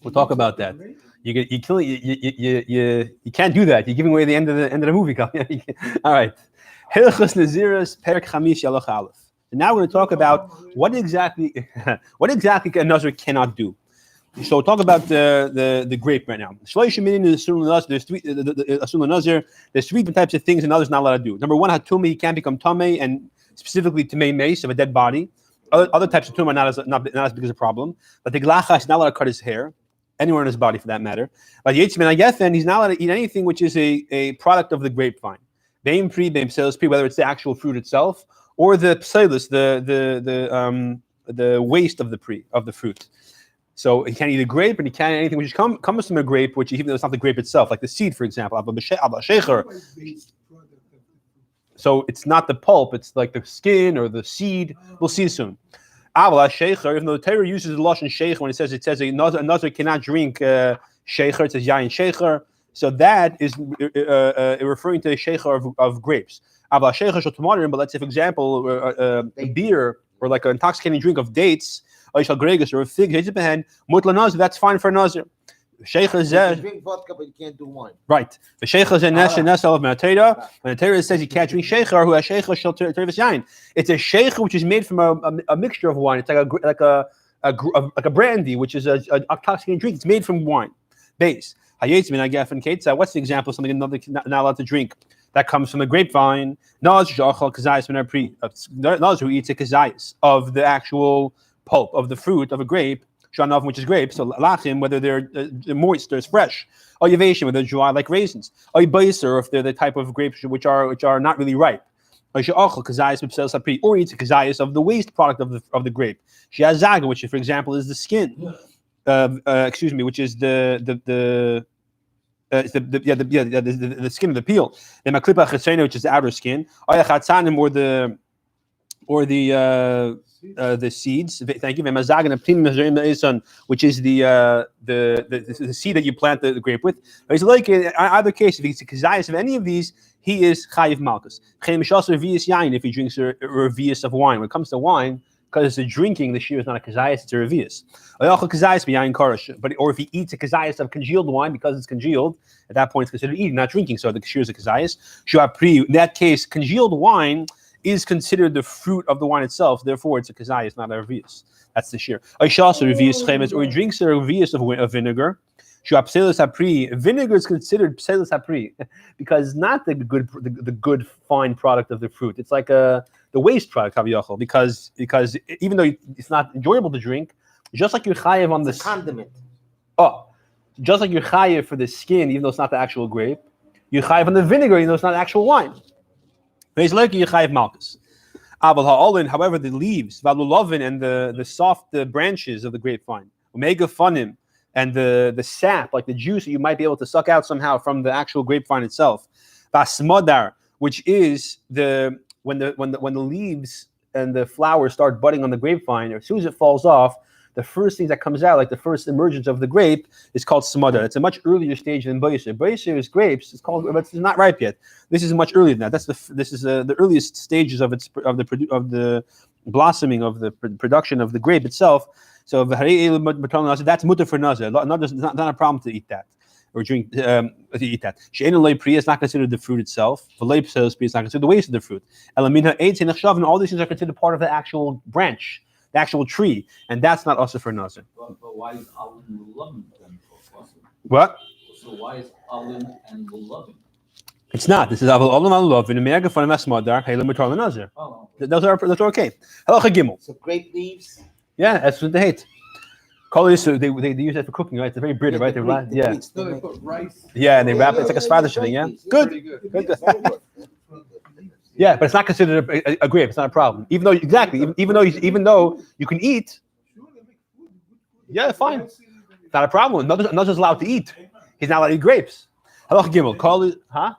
We'll talk about that. You can't do that. You're giving away the end of the movie. All right. Hilchos Nezirus Perek Chamish Yalach Aleph. And now we're going to talk about what exactly a Nazir cannot do. So we'll talk about the grape right now. There's three different types of things another's not allowed to do. Number one, hatumi, he can't become tamei, and specifically tamei mace of a dead body. Other types of tumah are not as big as a problem. But the glacha is not allowed to cut his hair, anywhere in his body for that matter. But Yitzmin Agefen, he's not allowed to eat anything which is a product of the grapevine. Beim pri, beim pselis pri, whether it's the actual fruit itself or the pselis, the waste of the fruit. So he can't eat a grape, and he can't eat anything which comes from a grape, which even though it's not the grape itself, like the seed, for example. So it's not the pulp; it's like the skin or the seed. We'll see soon. Even though the Torah uses the lashon sheikh when it says a nazir cannot drink sheikher, it says yayin sheikher. So that is referring to a sheikher of grapes. But let's say, for example, a beer or like an intoxicating drink of dates, or a fig, that's fine for a nazir. You can drink vodka, but you can't do wine. Right. The sheikha and the Torah. When the Torah says you can't drink sheikha, who has sheikha shel terevis yain. It's a sheikha which is made from a mixture of wine. It's like a brandy, which is an intoxicating drink. It's made from wine. Base. What's the example of something another not allowed to drink that comes from the grapevine? Naz who eats a kazayas of the actual pulp of the fruit of a grape. Which is grapes, so lachim, whether they're moist or fresh, or yavation, whether they're dry like raisins, or yibaiser, if they're the type of grapes which are not really ripe, or eats a kazayas of the waste product of the grape. Shiazaga, which for example is the skin, which is the skin of the peel. Then maklipa chetzena, which is the outer skin, or the seeds. Thank you. Which is the seed that you plant the grape with. It's like in either case, if he's a kazayas of any of these, he is chayiv malchus. If he drinks a revius of wine, when it comes to wine, because it's a drinking, the shear is not a kazayas, it's a revius. But or if he eats a kazayas of congealed wine, because it's congealed, at that point it's considered eating, not drinking. So the shear is a kazayas. In that case, congealed wine is considered the fruit of the wine itself, therefore it's a kazayas, not a revius. That's the shear. Or he drinks a revius of vinegar. Vinegar is considered pselis hapri because it's not the good fine product of the fruit. It's like the waste product because even though it's not enjoyable to drink, just like you're chayev on the condiment. Just like you're chayev for the skin, even though it's not the actual grape, you're chayev on the vinegar, even though it's not actual wine. However, the leaves, and the soft branches of the grapevine, omega funim, and the sap, like the juice that you might be able to suck out somehow from the actual grapevine itself, vasmodar, which is when the leaves and the flowers start budding on the grapevine, as soon as it falls off, the first thing that comes out, like the first emergence of the grape, is called smada. It's a much earlier stage than boiser. Boiser is grapes. It's called, but it's not ripe yet. This is much earlier than that. This is the earliest stages of the blossoming of the production of the grape itself. So that's mutter for nazir. It's not a problem to eat that or drink to eat that. Is not considered the fruit itself. Is not considered the waste of the fruit. And all these things are considered part of the actual branch, the actual tree, and that's not also for nazir. But why is alum loving then? What? So why is alum and loving? It's not. This is alum and loving. America for the masmadar. Hey, let me try the nazir. Those are okay. Halacha gimel. So grape leaves. Yeah, that's what they hate. Colors, so they use that for cooking, right? It's very British, right? They put rice. Yeah, and they wrap it. It's like a spanish thing. Yeah, good. Yeah, but it's not considered a grape. It's not a problem. Even though you can eat. Yeah, fine. It's not a problem. Not just allowed to eat. He's not allowed to eat grapes. Halach gimel. Call it, huh?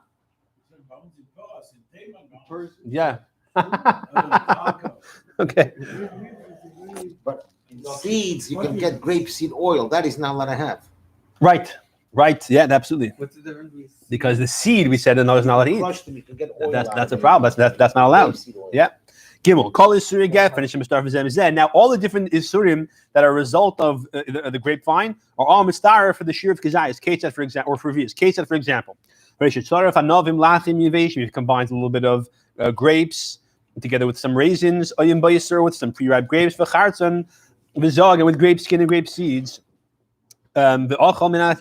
Yeah. Okay. But seeds, you can get grapeseed oil. That is not allowed to have. Right. Yeah, absolutely. What's the difference? Because the seed, we said, is not allowed to eat. Crush them, you can get oil That's a problem. That's not allowed. Yeah. Gimel, call Isurim get, finish Mistar V'zem. Now, all the different Isurim that are a result of the grapevine are all Mistar for the shear of Kazayas, Ketzat, for example, or for Vias. Ketzat, for example. If it combines a little bit of grapes together with some raisins, Oyim Bayisur, with some pre-ripe grapes, V'chartzon, V'zog, and with grape skin and grape seeds. The Ochal Minat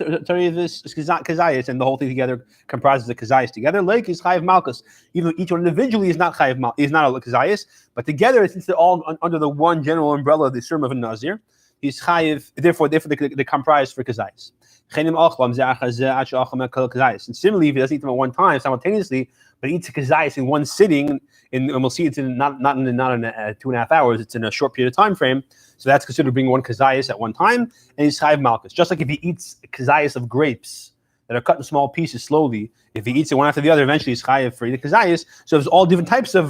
Kazayas, and the whole thing together comprises the Kazayas together. Like is Chayiv Malkus. Even though each one individually is not Chayiv Malkus, is not a Kazayas, but together, since they're all under the one general umbrella of the Surim of a Nazir, he's Chayiv, therefore they comprise for Kazayas. And similarly, if he doesn't eat them at one time simultaneously, but eats a Kazayas in one sitting, and we'll see it's in not in 2.5 hours, it's in a short period of time frame. So that's considered bringing one kazayas at one time, and he's chayiv malchus. Just like if he eats a kazayas of grapes that are cut in small pieces slowly, if he eats it one after the other, eventually he's chayiv for the kazayas. So there's all different types of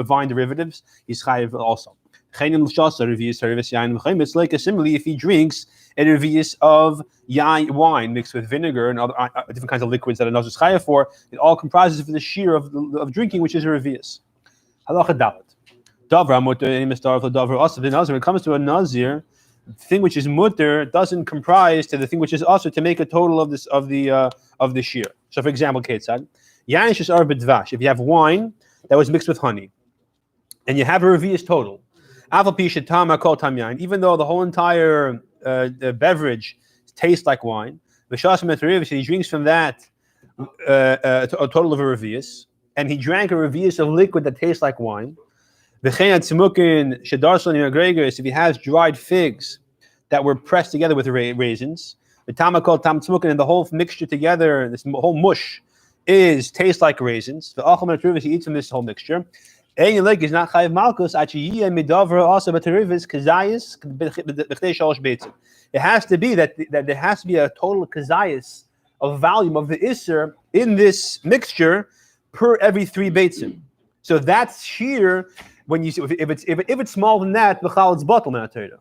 vine derivatives. He's chayiv also. It's like similarly if he drinks a revius of wine mixed with vinegar and other different kinds of liquids that a nazir is chayiv for, it all comprises of the shear of drinking, which is a revius. Halacha dalet. When it comes to a nazir, the thing which is mutter doesn't comprise to the thing which is also to make a total of this of the shear. So, for example, Ketzad, if you have wine that was mixed with honey, and you have a revius total, even though the whole entire beverage tastes like wine, he drinks from that a total of a revius, and he drank a revius of liquid that tastes like wine. If he has dried figs that were pressed together with raisins, and the whole mixture together, this whole mush, tastes like raisins. He eats from this whole mixture. Is not chayiv malchus. It has to be that there has to be a total kazayas of volume of the isser in this mixture per every 3 beitzim. So that's sheer. When you see if it's smaller than that, the it's bottle na Torah.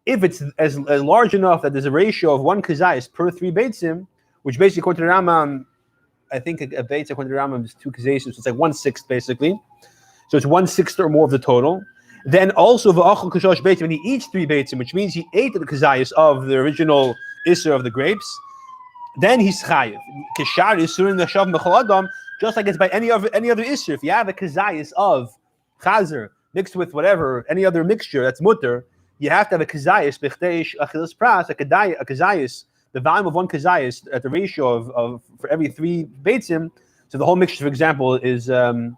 If it's as large enough that there's a ratio of 1 kazayis per 3 beitzim, which basically according to the Rambam, I think a beitz according to the Rambam is 2 kazayis, so it's like 1/6 basically. So it's 1/6 or more of the total. Then also v'achal kashosh beitzim, when he eats 3 beitzim, which means he ate the kazayis of the original isser of the grapes, then he's chayiv. Kishar isurin l'shav mechol adam, just like it's by any other isser. If you have a kazayis of chazer mixed with whatever, any other mixture that's mutter, you have to have a kazayis, b'chteish achilas pras, a kazayis, the volume of 1 kazayis at the ratio of for every 3 beitzim. So the whole mixture, for example, is 3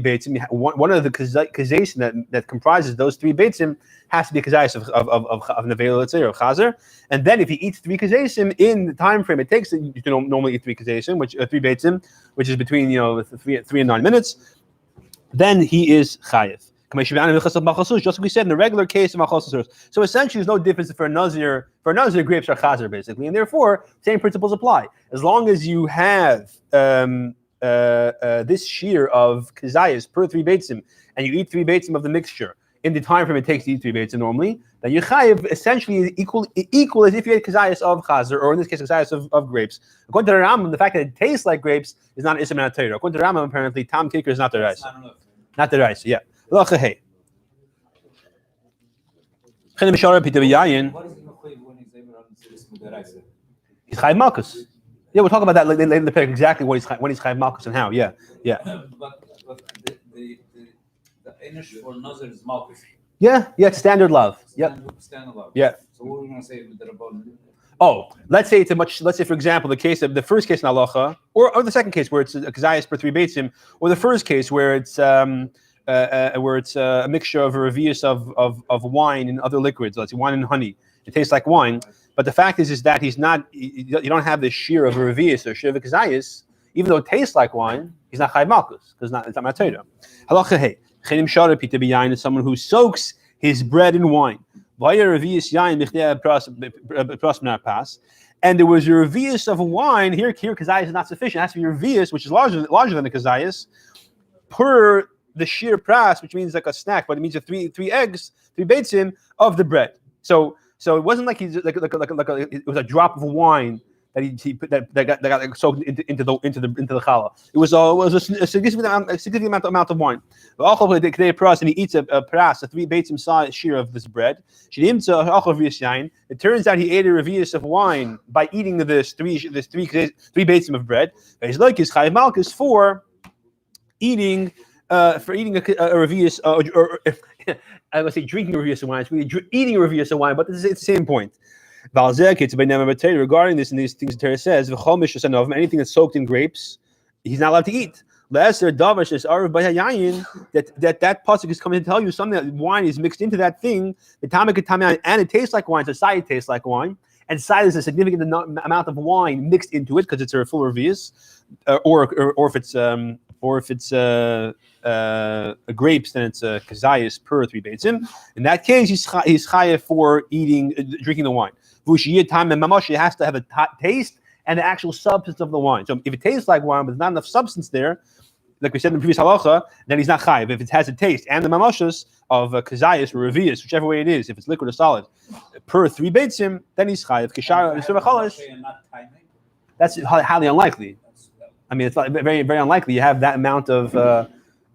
beitzim. One of the kazayis that comprises those 3 beitzim has to be a kazayis of nevel, let's say, or chazer. And then if he eats 3 kazayim in the time frame it takes, you can normally eat 3 kazayim, 3 beitzim, which is between 3 and 9 minutes. Then he is chayiv. Just like we said in the regular case of machosos. So essentially, there's no difference for a nazir. For a nazir, grapes are chazer basically, and therefore same principles apply. As long as you have this shear of kazayas per 3 beitzim, and you eat 3 beitzim of the mixture in the time frame it takes to eat 3 beitzim normally, then your chayiv essentially equal as if you had kazayas of chazer, or in this case kazayas of grapes. According to the Rambam, the fact that it tastes like grapes is not ism and Torah. According to the Rambam, apparently tam kicker is not the rice. Not the rice, yeah. What is the mechayiv when he's able to Nezirus with the rice? He's chayiv malchus. Yeah, we'll talk about that later in the parak, exactly when he's chayiv malchus and how. Yeah. But the Inish for Nazir is malchus. Yeah, it's standard love. Standard love. Yeah. So what are we going to say with the Rabban? Oh, let's say for example, the first case in halacha, or the second case where it's a kazayas per 3 beitzim, or the first case where it's a mixture of a revius of wine and other liquids, let's say wine and honey. It tastes like wine, but the fact is that you don't have the shear of a revius or shear of a kazayas, even though it tastes like wine, he's not chayiv malchus because it's not Torah. Halacha hey, chenim shara pita b'yayin is someone who soaks his bread in wine. And there was a revius of wine. Here kazayas is not sufficient. It has to be a revius, which is larger than a kazayas, per the sheer pras, which means like a snack, but it means 3 eggs, 3 beitzim of the bread. So it wasn't like it was a drop of wine that he put that got like soaked into the challah. It was a significant amount of wine. And he eats a pras, a 3 beitzim size shear of this bread. It turns out he ate a revius of wine by eating this three beitzim of bread. His like his chayiv malchus for eating a revius or I would say drinking a revius of wine. It's really eating a revius of wine, but it's the same point. Regarding this and these things, the Torah says, anything that's soaked in grapes, he's not allowed to eat. That pasuk is coming to tell you something that wine is mixed into that thing, and it tastes like wine. Society tastes like wine, and side is a significant amount of wine mixed into it because it's a full revius, or if it's grapes, then it's a kazayas per 3 beitzim. In that case, he's chayav for drinking the wine. It has to have a taste and the actual substance of the wine. So if it tastes like wine, but there's not enough substance there, like we said in the previous halacha, then he's not chayiv. If it has a taste and the mamashas of kazayas or revius, whichever way it is, if it's liquid or solid, per 3 beitzim, then he's chayiv. That's highly unlikely. I mean, it's very, very unlikely you have that amount of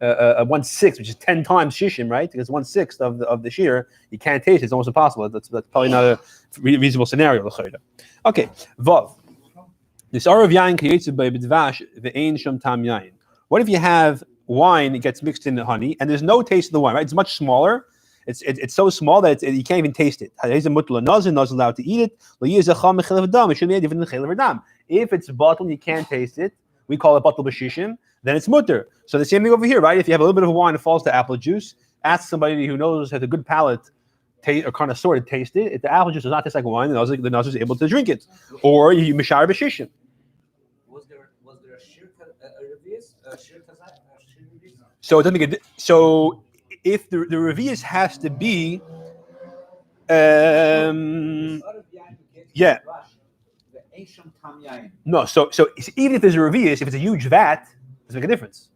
1/6, which is 10 times shishim, right? Because 1/6 of the shear, you can't taste it. It's almost impossible. That's probably not a reasonable scenario. Okay, Vav. This arav yain kiyetzu by b'dvash ve'ein sham tam yain. What if you have wine that gets mixed in the honey and there's no taste of the wine, right? It's much smaller. It's so small that you can't even taste it. He's a mutla nazir, not allowed to eat it. If it's bottled, you can't taste it. We call it batal b'shishim. Then it's mutter. So the same thing over here, right? If you have a little bit of wine that falls to apple juice, ask somebody who knows, has a good palate, or connoisseur to taste it. If the apple juice does not taste like wine, the nazir is able to drink it. Or you mishar b'shishim. Was there a shir revius? So it doesn't make it. So if the revius has to be, yeah. No, so even if there's a revius, if it's a huge vat, doesn't make a difference.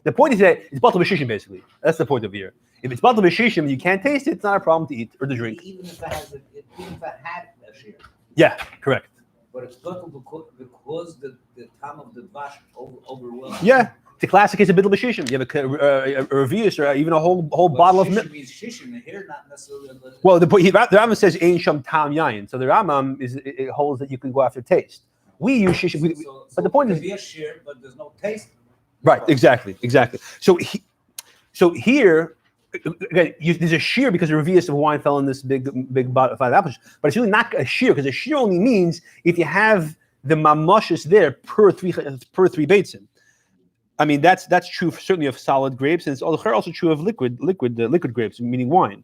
The point is that it's batal b'shishim basically. That's the point of here. If it's batal b'shishim, you can't taste it. It's not a problem to eat or to drink. Even if it had a shir. Yeah, correct. But it's batal because the time of the dvash overwhelmed. Yeah, it's a classic case of batal b'shishim. You have a revius or even a whole bottle of milk. Means shishim here, not necessarily. Well, the Rambam says ein sham tam yain. So the Rambam it holds that you can go after taste. We use shishim, but the point is, be a shir, but there's no taste. Right, exactly. So here, again, there's a shear because the revius of wine fell in this big bottle of 5 apples, but it's really not a shear because a shear only means if you have the mamashis there per 3 beitzim. I mean, that's true certainly of solid grapes, and it's also true of liquid grapes, meaning wine.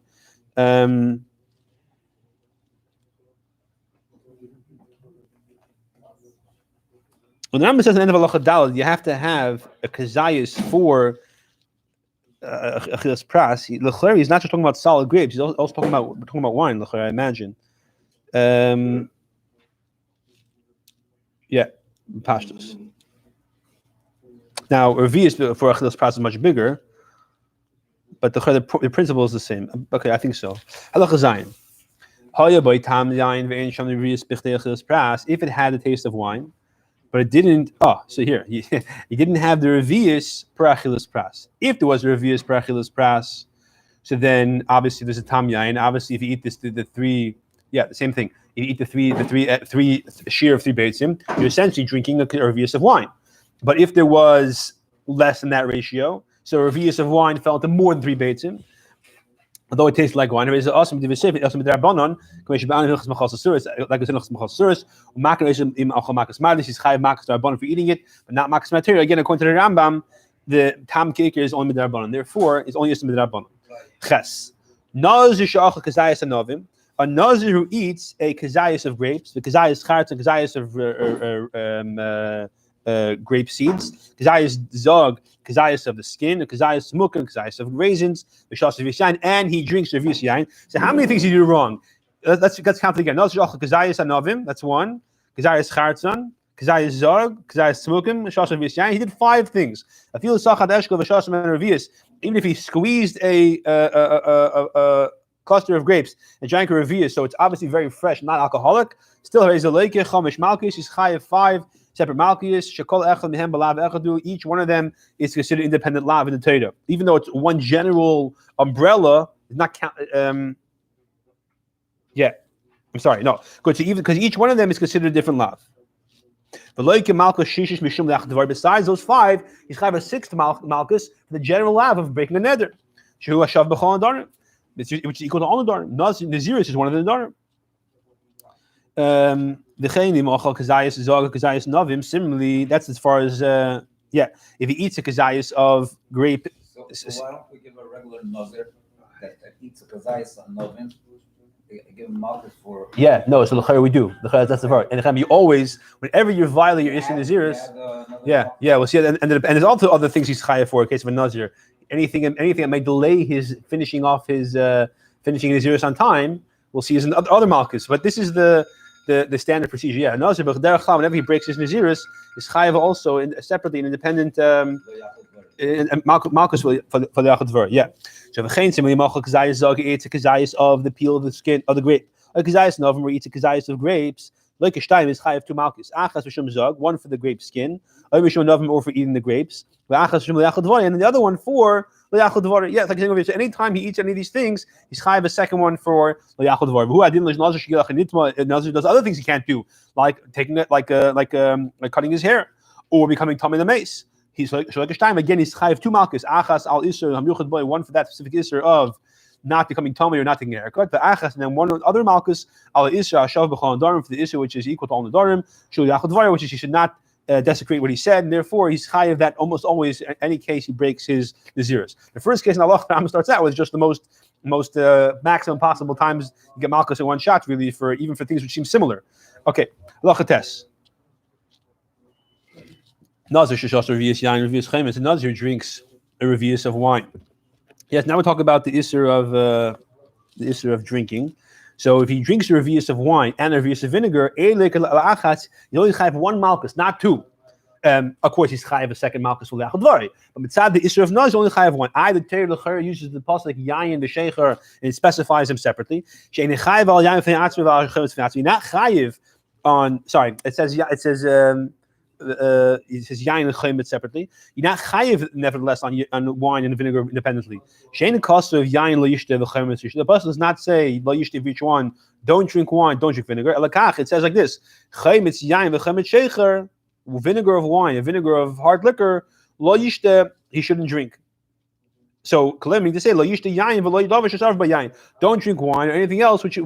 When the Rambam says in the end of Halacha Daled, you have to have a kazayas for achilas pras. L'chler, he's not just talking about solid grapes; he's also talking about wine. L'chler, I imagine. Yeah, pashtus. Now, revius for achilas pras is much bigger, but the principle is the same. Okay, I think so. Halacha Zayin. If it had the taste of wine, but it didn't. So here he didn't have the revius per achilas pras. If there was a revius per achilas pras, so then obviously there's a tam yain. Obviously, if you eat the 3, the same thing. You eat the three shear of 3 beitzim, you're essentially drinking a revius of wine. But if there was less than that ratio, so a revius of wine fell into more than 3 beitzim, although it tastes like wine, it is awesome to be safe. Awesome to rabbanon. Like I said, for eating it, but not makas material. Again, according to the Rambam, the tam kicker is only midrabanon. Therefore, it's only midrabanon. Ches. Nazir she'achal kazayas anovim. A nazir who eats a kazayas of grapes, the kazayas charts and kazayas of grape seeds, kazayas zog, kazayas of the skin, kazayas smukim, kazayas of raisins, v'shas v'yayin, and he drinks revius yain. So how many things did he do wrong? Let's count it again. Nazir she'achal kazayas anovim. That's 1. Kazayas chartzan, kazayas zog, kazayas smukim, v'shas v'yayin. He did 5 things. I feel sachad eshkol v'shas revius. Even if he squeezed a cluster of grapes and drank a revius, so it's obviously very fresh, not alcoholic. Still, Rezeleke, Chomish Malchus is chayav 5 separate Malchus. Shekol Echad Mehem Balav Echadu. Each one of them is considered independent lav in the Torah, even though it's one general umbrella. It's not count. Yeah, I'm sorry. No, good. So even because each one of them is considered a different lav. Besides those 5, he's chayav a 6th Malchus for the general lav of breaking a neder, which is equal to all the darim. Nezirus is one of the darim. Similarly, that's as far as if he eats a kazayas of grape. So why don't we give a regular nazir that eats a kazayas of novim? Give him malchus for. Yeah, no. So l'chayr we do. That's the part. And you always, whenever you violate your issue Nezirus, we'll see. And there's also other things he's chayav for in case of a nazir. Anything that may delay his finishing finishing Nezirus on time, we'll see is in other malchus. But this is the standard procedure. Yeah, nazir whenever he breaks his Nezirus, is chayav also separately an independent malchus for the yachad dvar. Yeah. So v'chein similarly, malchus kazayis zog eats a kazayis of the peel of the skin of the grape. A kazayis novim where eats a kazayis of grapes. Like a shtaim is chayav 2 malchus. Achas v'shum zog, one for the grape skin. Or v'shum novim or for eating the grapes. V'achas v'shum leyachad dvar, and the other one for leyachad dvar. Yeah, it's like saying over here. So anytime he eats any of these things, he's chayav a second one for leyachad dvar. Who adin l'nazir shigilach nitma. Nazir does other things he can't do, like taking it, like cutting his hair, or becoming tummy the mace. He's like a time again. He's chayav 2 malchus. Achas al iser hamyuchad boy, one for that specific iser of not becoming tummy or not taking a haircut. The achas, and then one other malchus al iser ashav b'chol darim for the iser which is equal to all the darim. Shul yachad dvar, which is he should not desecrate what he said, and therefore he's chayav that almost always. In any case, he breaks his Nezirus. The first case in Allah starts out with just the most maximum possible times you get malchus in one shot, really, even for things which seem similar. Okay, halacha tes. Nazir sheshas revius yain revius chemes. A nazir drinks a revius of wine. Yes, now we talk about the isser of drinking. So if he drinks a revius of wine and a revius of vinegar, you only chayav 1 malchus, not 2. Of course, he's chayav a second malchus for le'achad dvari. But mitzad the isser of nazir only chayav 1. The Torah l'chayr uses the pasuk yain the shecher and specifies them separately. She'ein chayav al yain v'atzmi v'al chemes v'atzmi. You're not chayav on. Sorry, it says. It says yain and chemet separately. You're not chayiv nevertheless on wine and vinegar independently. Shein cost of yain loyishte v'chemet. The pasuk does not say loyishte each one. Don't drink wine. Don't drink vinegar. Elakach. It says like this: chemet yain v'chemet shecher. Vinegar of wine and vinegar of hard liquor. Loyishte. He shouldn't drink. So, claiming to say lo yishte yain v'lo yadav shesarv b'yain. Don't drink wine or anything else which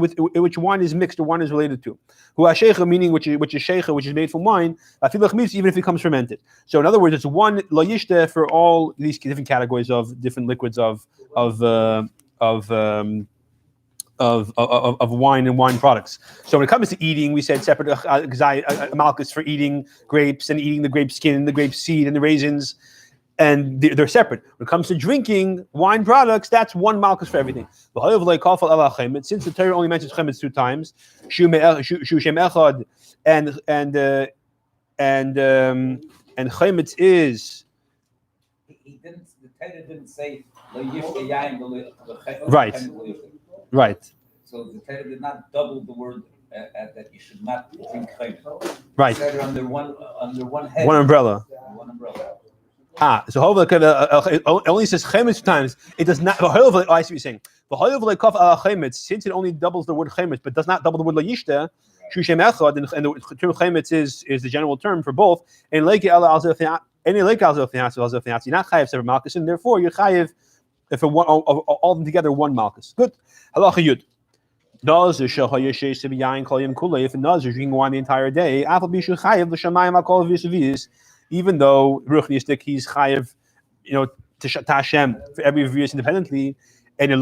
wine is mixed or wine is related to. Hu hashecha, meaning which is shecha, which is made from wine. Even if it comes fermented. So, in other words, it's one lo yishte for all these different categories of different liquids of wine and wine products. So, when it comes to eating, we said separate malchus for eating grapes and eating the grape skin and the grape seed and the raisins. And they're separate. When it comes to drinking wine products, that's 1 malchus for everything. Since the Torah only mentions chemetz 2 times, shu shem echad, and chemetz is. The Torah didn't say lo yishte yain Right. So the Torah did not double the word that you should not drink chemetz. Right. It under one head. One umbrella. One umbrella. So it only says chemetz 2 times. It does not. I see what you're saying. Since it only doubles the word chemetz, but does not double the word layishta, shushem echad, and the term chemetz is the general term for both. And you're not chayiv separate malchus, and therefore you're chayiv for one, all of them together 1 malchus. Good. Halacha yud. Nazir shechayeh sheisem yain kol yom kulei. If a nazir drinking wine the entire day, afal bishu chayiv l'shamayim akol v'yisaviyis. Even though ruchnistik he's chayiv, to Hashem for every revius independently, and he's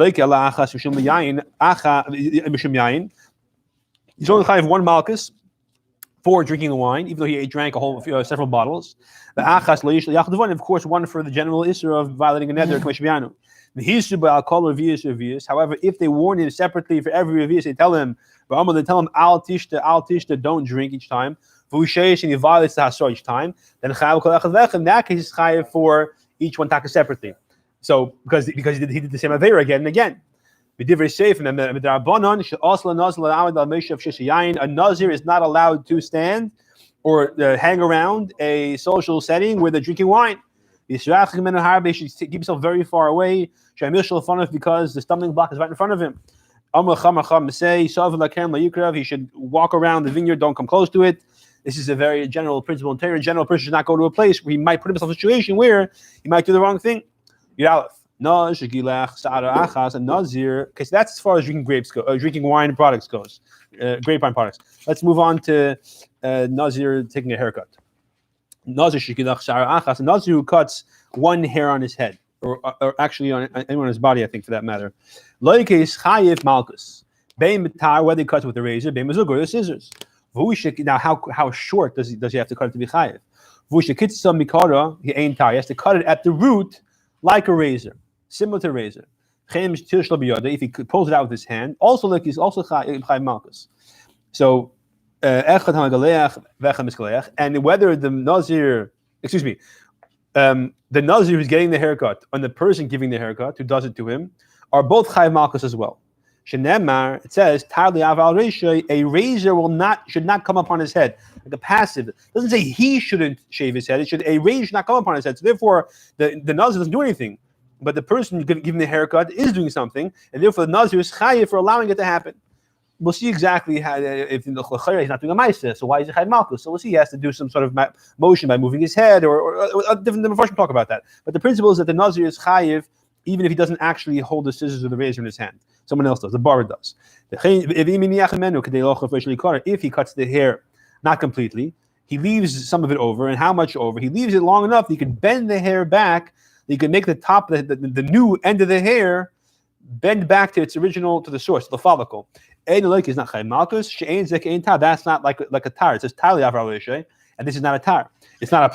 only chayiv 1 malchus for drinking the wine, even though he drank several bottles. The achas loyish yachad dvar, and of course 1 for the general issue of violating a neder k'meshbianu. However, if they warn him separately for every revius, they tell him al tishta, don't drink each time. And he violates the hasor each time, then in that case is chayav for each one taka separately. So because he did the same avera again and again. Very safe. A Nazir is not allowed to stand or hang around a social setting where they're drinking wine. He should keep himself very far away because the stumbling block is right in front of him. He should walk around the vineyard, don't come close to it. This is a very general principle in Torah. A general person should not go to a place where he might put himself in a situation where he might do the wrong thing. Okay, so that's as far as drinking grapes go, drinking wine products goes, grape wine products. Let's move on to Nazir taking a haircut. Nazir who cuts one hair on his head, or actually on anyone on his body, I think, for that matter. Whether he cuts with a razor, or the scissors. Now, how short does he have to cut it to be chayiv? He has to cut it at the root like a razor, similar to a razor. If he pulls it out with his hand, also like he's also chayiv malchus. So, and whether the Nazir, the Nazir who's getting the haircut and the person giving the haircut who does it to him are both chayiv malchus as well. It says, a razor should not come upon his head. Like a passive. It doesn't say he shouldn't shave his head. A razor should not come upon his head. So therefore, the Nazir doesn't do anything. But the person giving the haircut is doing something, and therefore the Nazir is chayiv for allowing it to happen. We'll see exactly how, if the Chachar is not doing a ma'aseh, so why is it chayiv malchus? So we'll see he has to do some sort of motion by moving his head, or different version talk about that. But the principle is that the Nazir is chayiv even if he doesn't actually hold the scissors or the razor in his hand. Someone else does. The barber does. If he cuts the hair not completely, he leaves some of it over. And how much over? He leaves it long enough that he can bend the hair back. You can make the top, the new end of the hair, bend back to its original, to the source, the follicle. Is not chayiv malchus. That's not like a tar. It says tar li'avra, and this is not a tar. It's not a.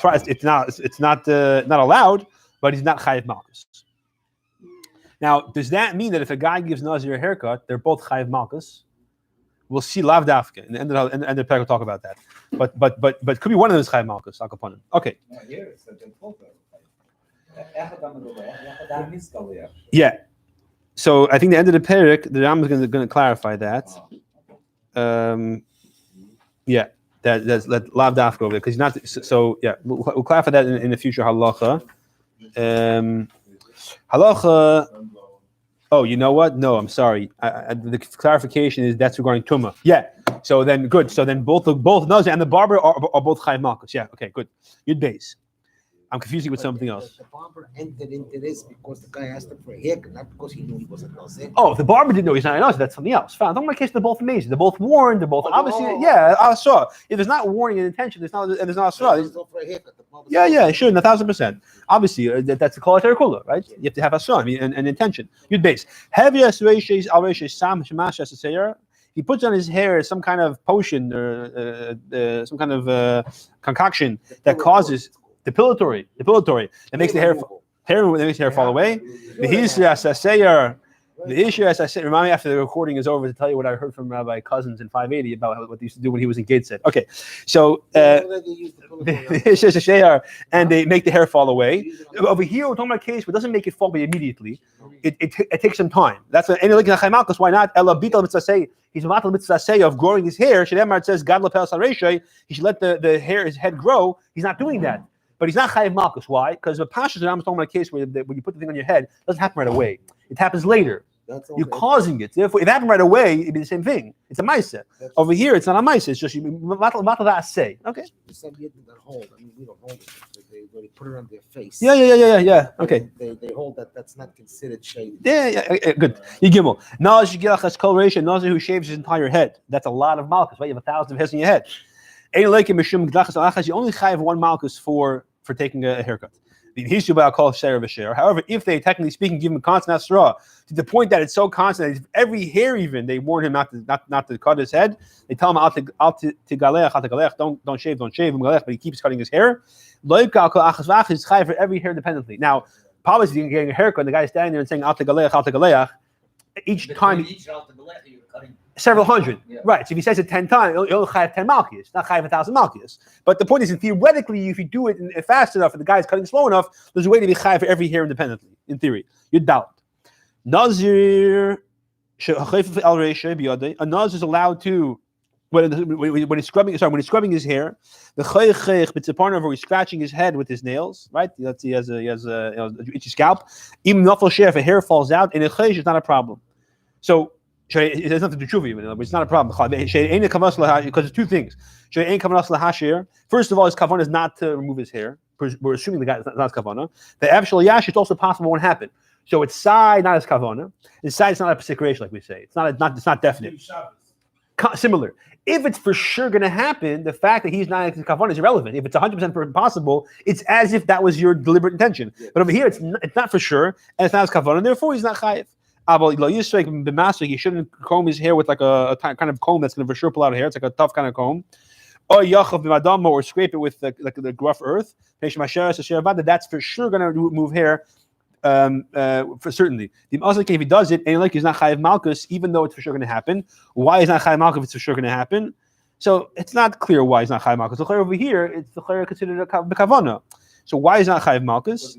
It's not allowed, but he's not chayiv malchus. Now, does that mean that if a guy gives Nazir a haircut, they're both chayiv malchus? We'll see lav dafke, and the end of the parak will talk about that. But could be one of them is chayiv malchus. Okay. Yeah. So I think the end of the parak, the Ram is going to clarify that. Yeah, that's lav dafke over there because he's not. So yeah, we'll clarify that in the future halacha. Halacha. Oh, you know what? No, I'm sorry. The clarification is that's regarding Tumah. Yeah. So then, good. So then, both Nazir and the barber are both chayiv malchus. Yeah. Okay. Good. Yud beis. I'm confusing with something else. The barber entered into this because the guy asked him for a haircut, not because he knew he wasn't Nazir. Oh, the barber didn't know he's not a Nazir. That's something else. Fine. In my case, they're both amazing. They're both warned. They're both obviously. Yeah, I saw. If there's not warning and intention, there's not a saw. Yeah, sure, 1,000%. Obviously, that's the kol hater kula, right? Yeah. You have to have a saw, and intention. You'd base. He puts on his hair some kind of potion or some kind of concoction that causes depilatory that makes the hair fall away. The issue, as I said, remind me after the recording is over to tell you what I heard from Rabbi Cousins in 580 about what they used to do when he was in Gateshead. Okay, so and they make the hair fall away. Over here, we're talking about a case where it doesn't make it fall away immediately. It takes some time. That's any like chayiv malchus. Why not? Ela bital mitzvah. He's a matal mitzvah of growing his hair. Shemar says God lapel sareishay. He should let the hair, his head grow. He's not doing that. But he's not chayiv malchus. Why? Because the Pasha I'm talking about a case where when you put the thing on your head, it doesn't happen right away. It happens later. You're causing it. Therefore, if it happened right away, it'd be the same thing. It's a ma'aseh. Over here, it's not a ma'aseh. It's just matal say. Okay. Some that hold. I mean, we don't hold it. They put it on their face. Yeah. Okay. They hold that. That's not considered shaving. Yeah. Good. Yigimel. Nazir who shaves his entire head. That's a lot of malchus. Right? You have 1,000 hairs in your head. You only chayiv one malchus for taking a haircut. However, if they technically speaking give him a constant asra to the point that it's so constant that every hair even they warn him not to cut his head, they tell him don't shave, but he keeps cutting his hair. He's chayiv for every hair independently. Now, probably he's getting a haircut, and the guy's standing there and saying each time. Several hundred, yeah. Right? So if he says it 10 times, he'll chayiv 10 malchus, not chayiv 1,000 malchus. But the point is, theoretically, if you do it fast enough and the guy's cutting slow enough, there's a way to be chayiv for every hair independently. In theory, you doubt. Nazir A naz is allowed to when he's scrubbing. Sorry, when he's scrubbing his hair, the chaychech b'tzeparnav, where he's scratching his head with his nails. Right, he has a itchy scalp. Even nafal share, if a hair falls out, in a chayish is not a problem. So it has nothing to do with you. It's not a problem because there's two things. First of all, his kavanah is not to remove his hair. We're assuming the guy is not his kavanah. The avshal yash, it's also possible won't happen. So it's side, not his kavanah. Inside, it's not a psikiration, like we say. It's not definite. Similar. If it's for sure going to happen, the fact that he's not his kavanah is irrelevant. If it's 100% possible, it's as if that was your deliberate intention. But over here, it's not for sure, and it's not his kavanah, and therefore he's not chayiv. He shouldn't comb his hair with like a kind of comb that's going to for sure pull out hair. It's like a tough kind of comb. Or scrape it with the gruff earth. That's for sure going to remove hair. For certainly, if he does it and like he's not chayiv malchus, even though it's for sure going to happen. Why is not chayiv malchus if it's for sure going to happen? So it's not clear why he's not chayiv malchus. The clear over here, it's the clear considered a kavana. So why is not chayiv malchus?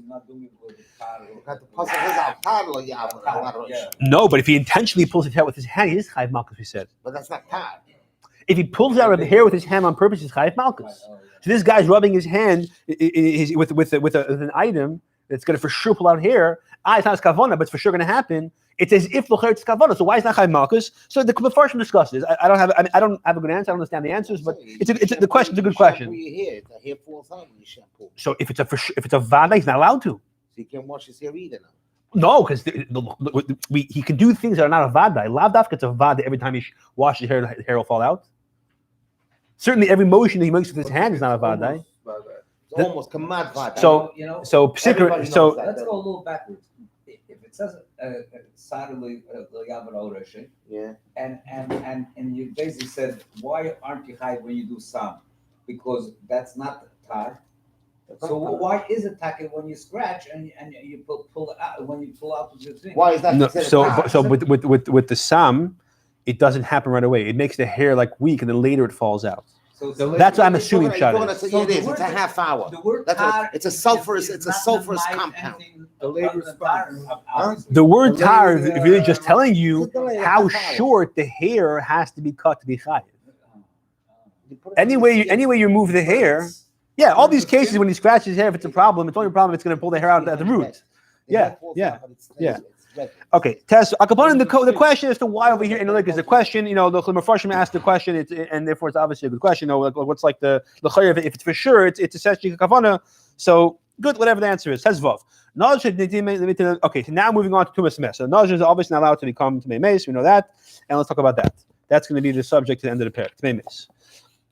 No, but if he intentionally pulls it out with his hand, he is chayiv malchus. We said, but that's not tad. If he pulls out the hair with his hand on purpose, he's chayiv malchus. So this guy's rubbing his hand with an item that's going to for sure pull out hair. It's not his kavana, but it's for sure going to happen. It's as if it's kavana. So why is not chayiv malchus? So the Mefarshim discussed this. I don't have a good answer. I don't understand the answers, but the question's a good question. The hair falls out when you shampoo. So if it's a vada, he's not allowed to. So he can't wash his hair either now. No, because he can do things that are not a vada. Lavdafka, it's a vada. Every time he washes his hair, the hair will fall out. Certainly, every motion he makes with his hand is not a vada. It's almost kamad vada. So let's go a little backwards. If it says sadly yeah, and you basically said, why aren't you high when you do sam? Because that's not tar. So why is it tacky when you scratch and you pull it out when you pull out the thing? why is that? no, so with the sam, it doesn't happen right away. It makes the hair like weak, and then later it falls out. So That's what I'm assuming. It Shad is. It's a half hour. The word That's tar what it's a sulfurous. It's a sulfurous not compound. The labor response. The word tar is really just telling you how short the hair has to be cut to be chayiv. Anyway, you move the hair. Yeah, all these cases when he scratches his hair, if it's a problem, it's only a problem if it's going to pull the hair out at the root. Yeah. Okay, Tess. The question as to why over here, is the question. The Mefarshim asked the question, and therefore it's obviously a good question. What's like the chayyim? If it's for sure, it's essentially kavana. So good, whatever the answer is. Says Vav. Okay, so now moving on to tumas mes. So Nazir is obviously not allowed to become tamei mes. We know that, and let's talk about that. That's going to be the subject to the end of the parak. Tamei mes.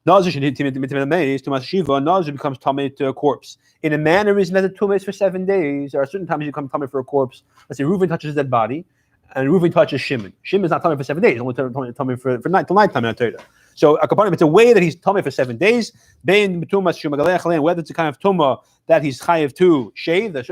Nazir should hit tumas shiva. Nazir becomes tamei to a corpse. In a manner is meant tumas for 7 days. There are certain times you become tamei for a corpse. Let's say Reuven touches his dead body, and Reuven touches Shimon. Shimon is not tamei for 7 days. Only tamei for night till nighttime in Torah. So it's a way that he's tamei for 7 days. Whether it's a kind of tumah that he's chayiv to shave. There's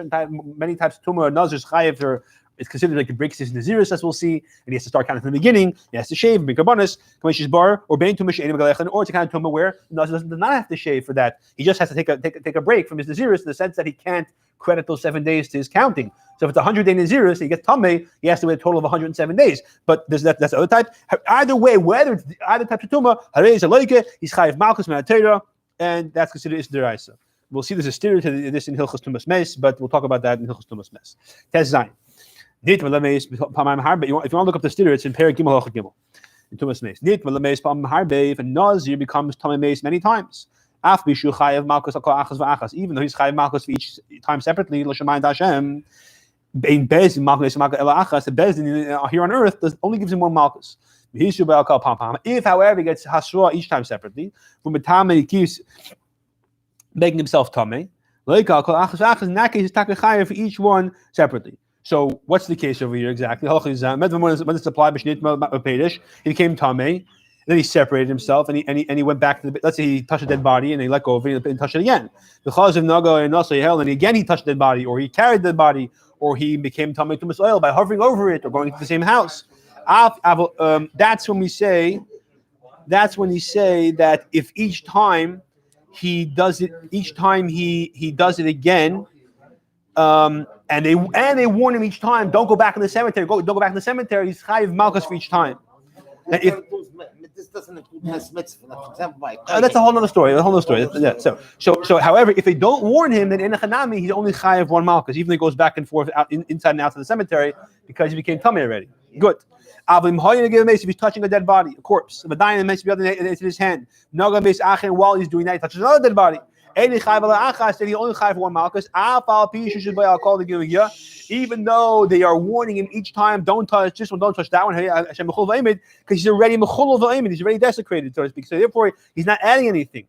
many types of tumah. Nazir's chayiv for. It's considered like it breaks his Nezirus, as we'll see, and he has to start counting from the beginning. He has to shave and bring karbanis, kameshis bar, or bein tumash enim galechan, or it's a kind of tumah where Nazir does not have to shave for that. He just has to take a break from his Nezirus in the sense that he can't credit those 7 days to his counting. So if it's 100-day Nezirus, he gets tamei, he has to wait a total of 107 days. But that's the other type. Either way, whether it's either type of tumah, harei is a loike, he's chayiv malchus min ha-Torah, and that's considered is deraisa. We'll see there's a steer to this in Hilchos Tumas Mes, but we'll talk about that in Hilchos Tumas Mes. Tes Zayin. But if you want to look up the steer, it's in Perek Gimel Halacha Gimel in Tumas Mes. If a Nazir becomes tamei mes many times, even though he's chayiv malchus for each time separately, the Bezdin here on earth only gives him one malchus. If, however, he gets hasra each time separately, he keeps making himself tamei. In that case, he's chayiv for each one separately. So what's the case over here exactly? When it's applied, he became tamei. Then he separated himself and he went back to the. Let's say he touched a dead body and he let go of it and touched it again. Because of naga and also hell, and again he touched the dead body, or he carried the body, or he became tamei tumas oil by hovering over it or going to the same house. That's when we say. That's when he say that if each time he does it, he does it again. And they warn him each time, don't go back in the cemetery. Don't go back in the cemetery. He's chayiv malchus for each time. Now, if This doesn't include Nes Mitzvah. For example, that's a whole other story. Yeah. So, however, if they don't warn him, then in a chanami, he's only chayiv one malchus, even though he goes back and forth inside and out of the cemetery because he became tummy already. Good. If he's touching a dead body, a corpse, if a dying makes the other in his hand, while he's doing that, he touches another dead body. He only chayiv one malchus. Even though they are warning him each time, don't touch this one, don't touch that one, because he's already mechul v'aimed, he's already desecrated, so to speak. So therefore, he's not adding anything.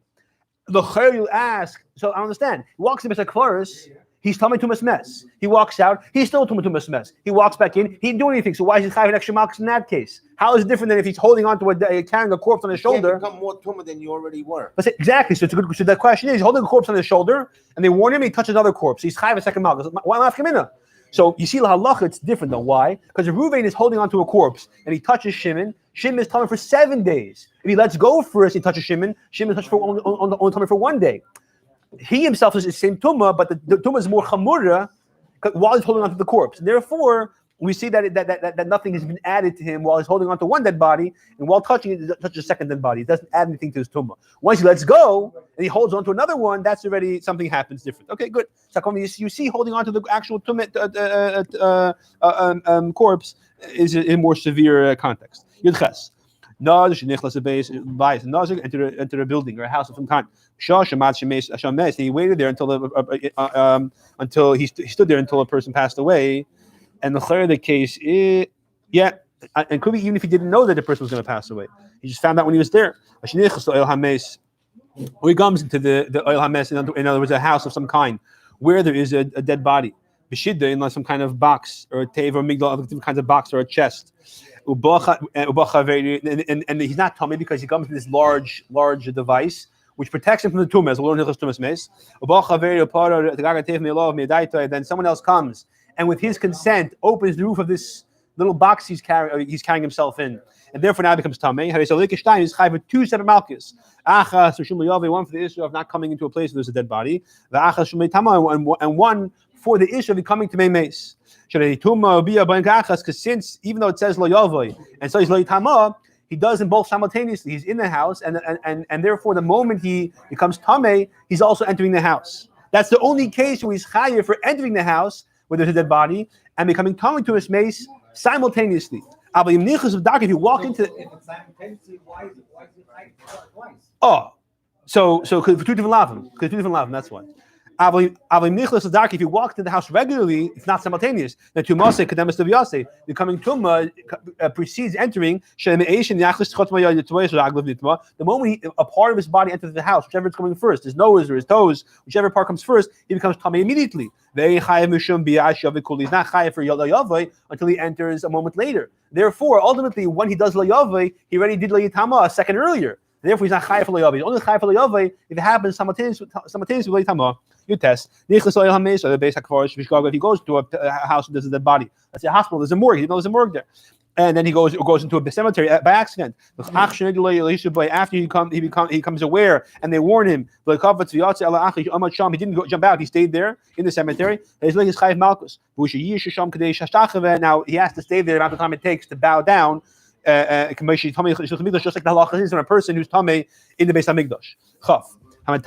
The chayr you ask, so I understand. He walks in B'Sek Klaris, he's tummy to mess. He walks out, he's still tummy to mess. He walks back in, he didn't do anything. So why is he chayiv an extra malchus in that case? How is it different than if he's holding on to carrying a corpse on his shoulder? You become more tumor than you already were. But exactly. So it's a good. So the question is, he's holding a corpse on his shoulder, and they warn him. He touches another corpse. He's chayiv a second malchus. Why not kamina? So you see, la halacha, it's different though. Why? Because if Reuven is holding onto a corpse and he touches Shimon, Shimon is tummy for 7 days. If he lets go first, he touches Shimon. Shimon touches only tummy for 1 day. He himself is the same tumah, but the tumah is more chamura while he's holding onto the corpse. Therefore, we see that nothing has been added to him while he's holding onto one dead body, and while touching it, he touches a second dead body. It doesn't add anything to his tumah. Once he lets go and he holds onto another one, that's already something happens different. Okay, good. So you see, holding onto the actual tumah corpse is in more severe context. Yudches. Enter a building or a house of some kind. He waited there until he stood there until a person passed away. And the case is, and could be even if he didn't know that the person was going to pass away. He just found out when he was there. When he comes into the oil hames, in other words, a house of some kind, where there is a dead body, in some kind of box or a tave or migdal, different kinds of box or a chest. And he's not tummy because he comes with this large device which protects him from the tumors. We'll learn Hilchos Tumas. Then someone else comes and with his consent opens the roof of this little box he's carrying himself in, and therefore now becomes tamei. He's chayiv with 2 separate malchus. One for the issue of not coming into a place where there's a dead body, and one for the issue of becoming tamei meis. Because since even though it says lo yavoi and so he's lo yitama, he does them both simultaneously. He's in the house, and therefore the moment he becomes tamei, he's also entering the house. That's the only case where he's chayiv for entering the house where there's a dead body and becoming tamei to his mace simultaneously. If you walk into, if it's simultaneously, why is it twice? Oh, so for two different lavim. That's why. If you walk to the house regularly, it's not simultaneous. The becoming tumma precedes entering. The moment a part of his body enters the house, whichever is coming first, his nose or his toes, whichever part comes first, he becomes tummy immediately. He's not chayav for yavai until he enters a moment later. Therefore, ultimately, when he does layavai, he already did layitama a second earlier. Therefore, he's not chayav for layavai. He's only chayav for layavai if it happens simultaneously with layitama. You test. If he goes to a house, there's a dead body. Let's say a hospital, there's a morgue. He knows there's a morgue there. And then he goes into a cemetery by accident. After he becomes aware, and they warn him. He didn't jump out. He stayed there in the cemetery. He's like his chayiv malchus. Now he has to stay there the amount of time it takes to bow down. Just like the halacha is on a person who's tamei in the Beis Hamikdash. A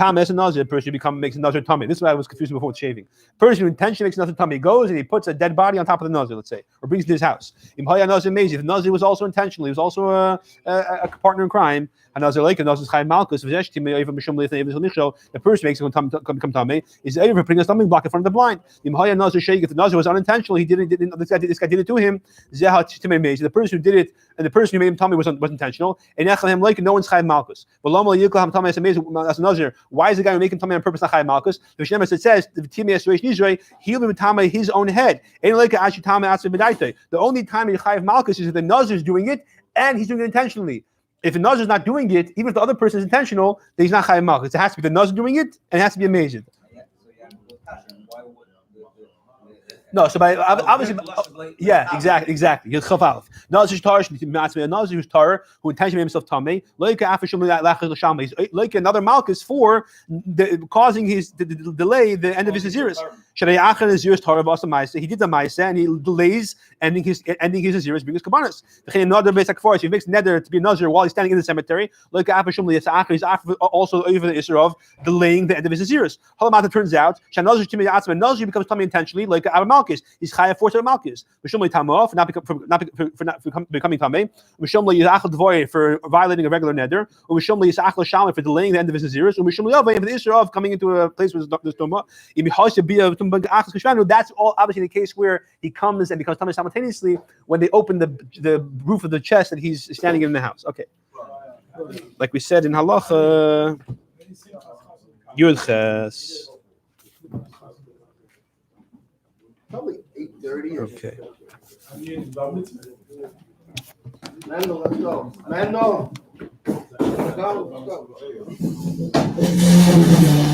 person makes another tummy. This is why I was confused before with shaving. A person who intentionally makes another tummy, he goes and he puts a dead body on top of the nazir, let's say, or brings it to his house. If the nazir was also intentional, he was also a partner in crime. The person makes him come tummy. He's able to bring a stumbling block in front of the blind. If the nazir was unintentional, this guy did it to him. The person who did it and the person who made him tummy was intentional. And no one's chayiv malchus. Why is the guy who make him tummy on purpose not chayiv malchus? The Mishnah says he'll be tummy his own head. The only time you chayiv malchus is if the nazir is doing it and he's doing it intentionally. If the nazir is not doing it, even if the other person is intentional, then he's not chayiv malchus. It has to be the nazir doing it and it has to be amazing. Yeah, so why would No, so by obviously, yeah, exactly. You're chav aleph. Nazir tar, Nazir who's tar, who intentionally made himself tamei. Like another malchus for causing his to delay the end of his Nezirus. Shadei achar Nezirus tar of Ma'aseh. He did the Ma'aseh and he delays ending his Nezirus because kabbanis. Another basic force. He makes neder to be a Nazir while he's standing in the cemetery. Like he's also over the issue of delaying the end of his Nezirus. Halamata turns out Nazir becomes tummy intentionally, like our Malchus. He's chayav for Malchus. Mishumli tamah for not becoming tameh. Mishumli yisachal dvoy for violating a regular neder. Mishumli yisachal shaman for delaying the end of his Nezirus. Mishumli yavay for the issue of coming into a place where there's tumah. That's all obviously the case where he comes and becomes tameh simultaneously when they open the roof of the chest that he's standing in the house. Okay, like we said in halacha Yud Ches. Probably 8:30. Okay. Mando, let's go. Mando. Let's go.